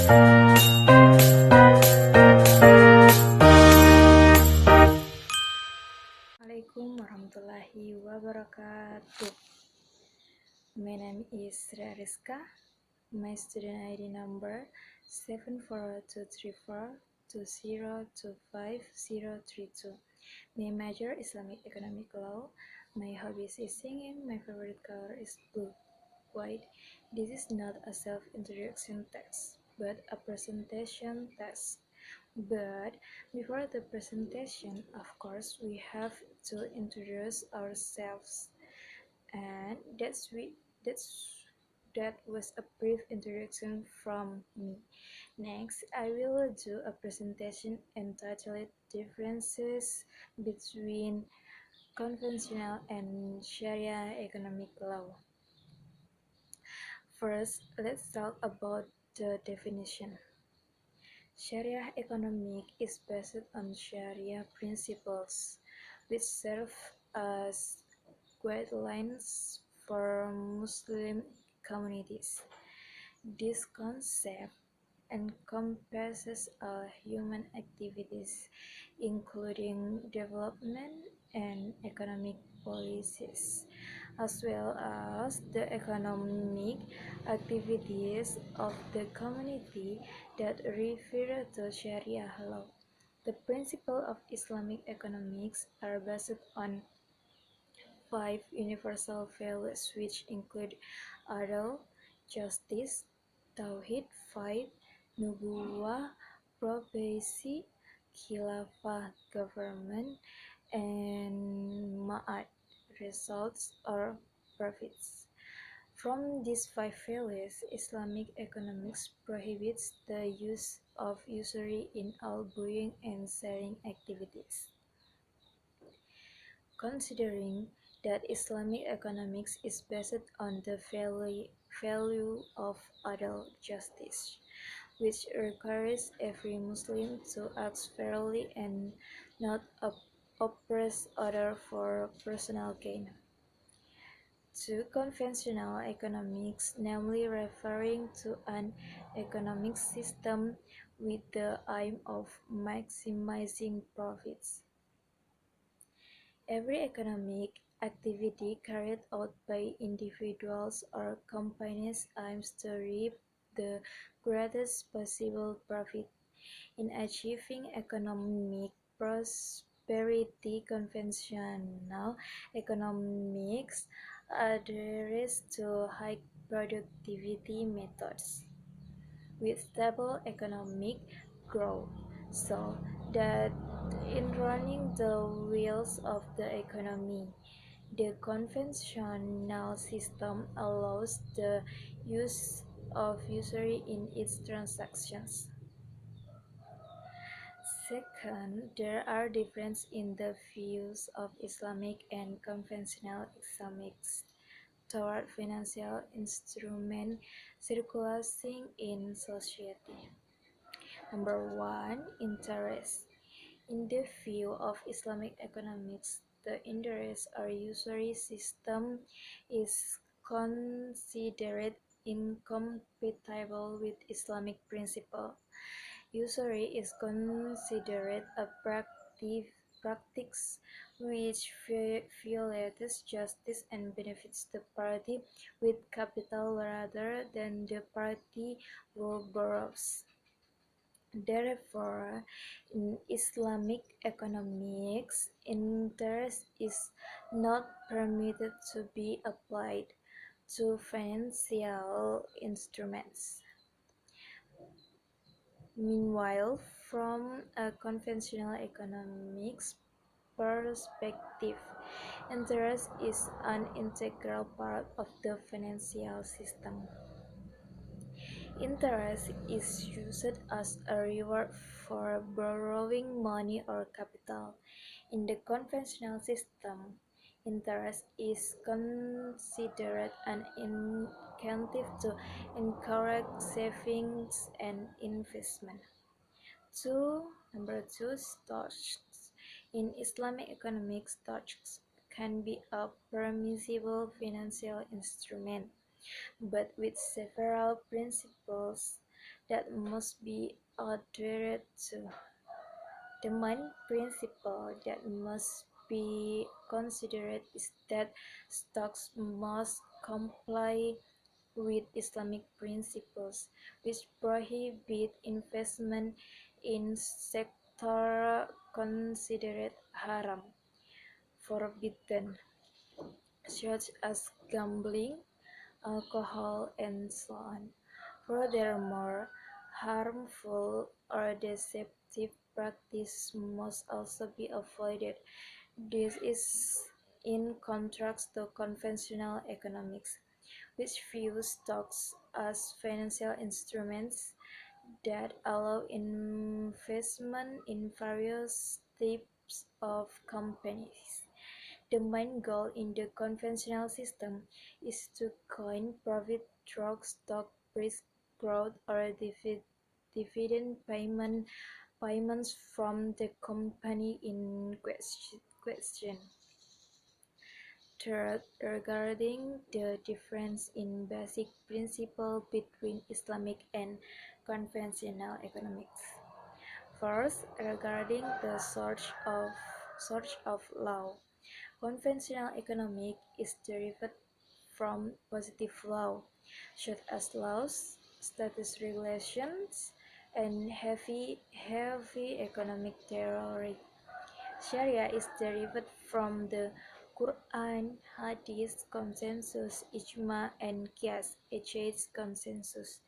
Assalamualaikum warahmatullahi wabarakatuh. My name is Rizka. My student ID number 7423420250032. My major Islamic Economic Law. My hobbies is singing. My favorite color is blue. White. This is not a self-introduction text, but a presentation text. But before the presentation, of course, we have to introduce ourselves, and that was a brief introduction from me. Next, I will do a presentation entitled Differences Between Conventional and Sharia Economic Law. First, let's talk about the definition. Sharia economic is based on Sharia principles, which serve as guidelines for Muslim communities. This concept encompasses all human activities, including development and economic policies, as well as the economic activities of the community that refer to Sharia law. The principles of Islamic economics are based on five universal values, which include adl, justice, tauhid, faith, nubuwah, prophecy, khilafah, government, and ma'ad, results or profits. From these five values, Islamic economics prohibits the use of usury in all buying and selling activities. Considering that Islamic economics is based on the value of adl justice, which requires every Muslim to act fairly and not oppress others for personal gain. To conventional economics, namely referring to an economic system with the aim of maximizing profits. Every economic activity carried out by individuals or companies aims to reap the greatest possible profit. In achieving economic prosperity, conventional economics adheres to high productivity methods with stable economic growth, so that in running the wheels of the economy, the conventional system allows the use of usury in its transactions. Second, there are differences in the views of Islamic and conventional economics toward financial instrument circulating in society. Number one, interest. In the view of Islamic economics, the interest or usury system is considered incompatible with Islamic principle. Usury is considered a practice which violates justice and benefits the party with capital rather than the party who borrows. Therefore, in Islamic economics, interest is not permitted to be applied to financial instruments. Meanwhile, from a conventional economics perspective, interest is an integral part of the financial system. Interest is used as a reward for borrowing money or capital. In the conventional system, interest is considered an incentive to encourage savings and investment. Number two, stocks. In Islamic economics, stocks can be a permissible financial instrument, but with several principles. that must be adhered to. The main principle that must be considered is that stocks must comply with Islamic principles, which prohibit investment in sector considered haram, forbidden, such as gambling, alcohol, and so on. Furthermore, harmful or deceptive practice must also be avoided. This is in contrast to conventional economics, which views stocks as financial instruments that allow investment in various types of companies. The main goal in the conventional system is to gain profit through stock price growth or dividend payments from the company in question. Third, regarding the difference in basic principle between Islamic and conventional economics. First, regarding the source of law. Conventional economic is derived from positive law, such as laws, status regulations, and heavy economic theory. Sharia is derived from the Quran, Hadith, consensus, ijma, and qiyas, ijtihad consensus.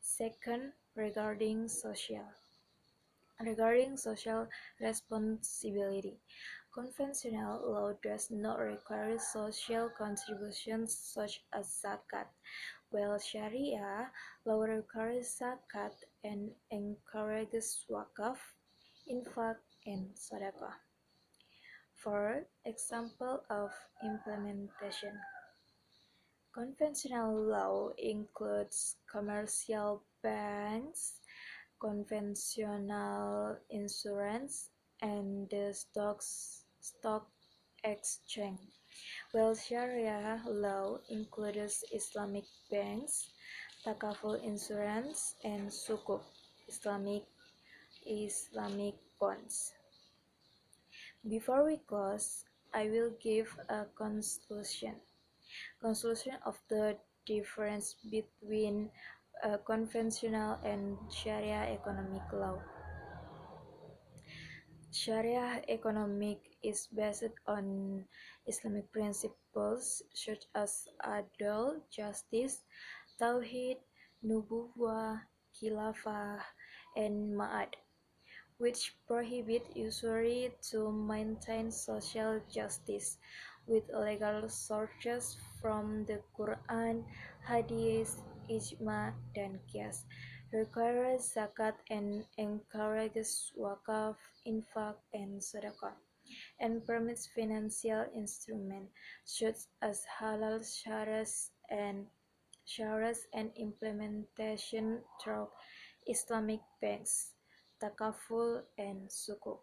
Second, regarding social responsibility. Conventional law does not require social contributions such as zakat, while Sharia law requires zakat and encourages wakaf, infak, and sadaqah. For example of implementation, conventional law includes commercial banks, conventional insurance, and the stock exchange, while Sharia law includes Islamic banks, takaful insurance, and sukuk, Islamic bonds. Before we close, I will give a conclusion of the difference between conventional and Sharia economic law. Sharia economic is based on Islamic principles such as adl, justice, tauhid, nubuwah, khilafah, and ma'ad, which prohibit usury to maintain social justice with legal sources from the Quran, Hadith, Ijma, dan Qiyas, requires zakat and encourages wakaf, infak, and sedekah, and permits financial instruments such as halal shares and implementation through Islamic banks, takaful, and sukuk.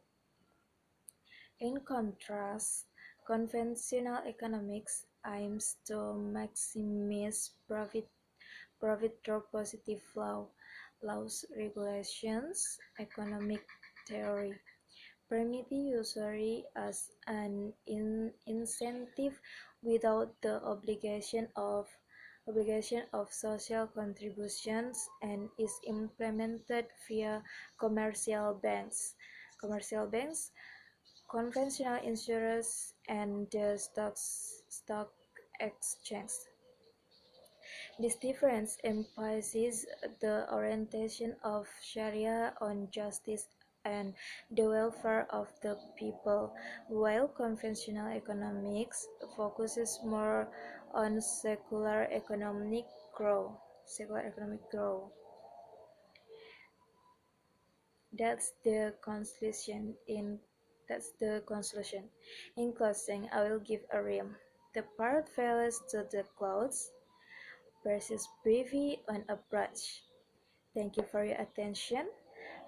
In contrast, conventional economics aims to maximize profit through positive laws, regulations, economic theory, permitting usury as an incentive without the obligation of social contributions, and is implemented via commercial banks, conventional insurers, and the stock exchange. This difference emphasizes the orientation of Sharia on justice and the welfare of the people, while conventional economics focuses more on secular economic growth. That's the conclusion. In closing, I will give a rhyme. The parrot flies to the clouds, perches briefly on a branch. Thank you for your attention.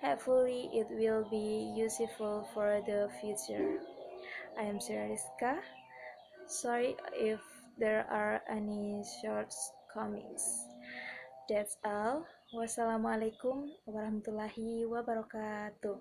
Hopefully, it will be useful for the future. I am Sirariska. Sorry if there are any shortcomings. That's all. Wassalamualaikum warahmatullahi wabarakatuh.